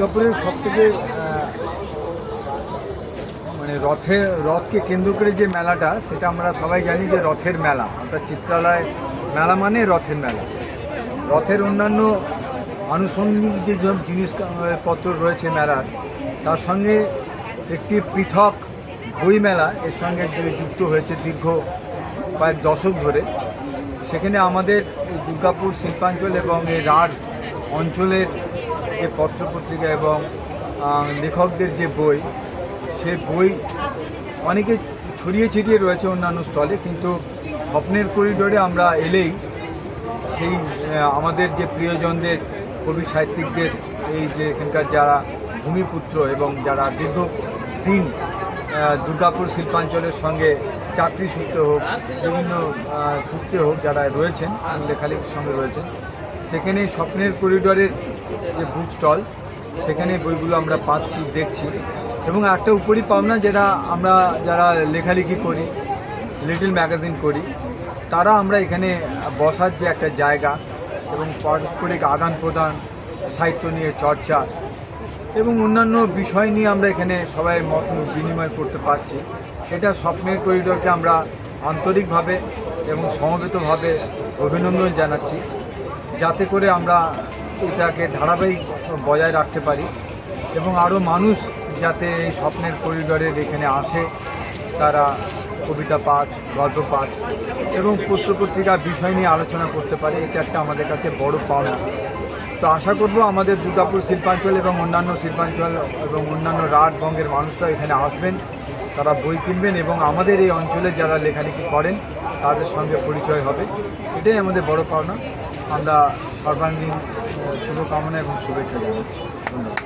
দুর্গাপুরের সবথেকে মানে রথকে কেন্দ্র করে যে মেলাটা, সেটা আমরা সবাই জানি যে রথের মেলা, অর্থাৎ চিত্রালয় মেলা মানে রথের মেলা। রথের অন্যান্য আনুষঙ্গিক যে জিনিসপত্র রয়েছে মেলার, তার সঙ্গে একটি পৃথক বই মেলা এর সঙ্গে যুক্ত হয়েছে দীর্ঘ কয়েক দশক ধরে। সেখানে আমাদের দুর্গাপুর শিল্পাঞ্চল এবং এই রাঢ় অঞ্চলের যে পত্রপত্রিকা এবং লেখকদের যে বই, সে বই অনেকে ছড়িয়ে ছিটিয়ে রয়েছে অন্যান্য স্টলে, কিন্তু স্বপ্নের করিডোরে আমরা এলেই সেই আমাদের যে প্রিয়জনদের কবি সাহিত্যিকদের, এই যে এখানকার যারা ভূমিপুত্র এবং যারা দীর্ঘদিন দুর্গাপুর শিল্পাঞ্চলের সঙ্গে চাকরি সূত্রে হোক, বিভিন্ন সূত্রে হোক যারা রয়েছেন, লেখালেখির সঙ্গে রয়েছেন, সেখানে স্বপ্নের করিডোরের যে বুক স্টল, সেখানে বইগুলো আমরা পাচ্ছি, দেখছি। এবং একটা উপরি পাওনা, যেটা আমরা যারা লেখালেখি করি, লিটল ম্যাগাজিন করি, তারা আমরা এখানে বসার যে একটা জায়গা এবং পারস্পরিক আদান প্রদান, সাহিত্য নিয়ে চর্চা এবং অন্যান্য বিষয় নিয়ে আমরা এখানে সবাই মত বিনিময় করতে পারছি, এটা স্বপ্নের করিডোরকে আমরা আন্তরিকভাবে এবং সমবেতভাবে অভিনন্দন জানাচ্ছি, যাতে করে আমরা এটাকে ধারাবাহিক বজায় রাখতে পারি এবং আরও মানুষ যাতে এই স্বপ্নের করিডোরের এখানে আসে, তারা কবিতা পাঠ, গল্প পাঠ এবং পত্রপত্রিকার বিষয় নিয়ে আলোচনা করতে পারে। এটা একটা আমাদের কাছে বড় পাওনা। তো আশা করব আমাদের দুর্গাপুর শিল্পাঞ্চল এবং অন্যান্য শিল্পাঞ্চল এবং অন্যান্য রাঢ়বঙ্গের মানুষরা এখানে আসবেন, তারা বই কিনবেন এবং আমাদের এই অঞ্চলে যারা লেখালেখি করেন তাদের সঙ্গে পরিচয় হবে। এটাই আমাদের বড় পাওনা। আমরা সর্বাঙ্গীন শুভকামনা এবং শুভেচ্ছা জানাচ্ছি। ধন্যবাদ।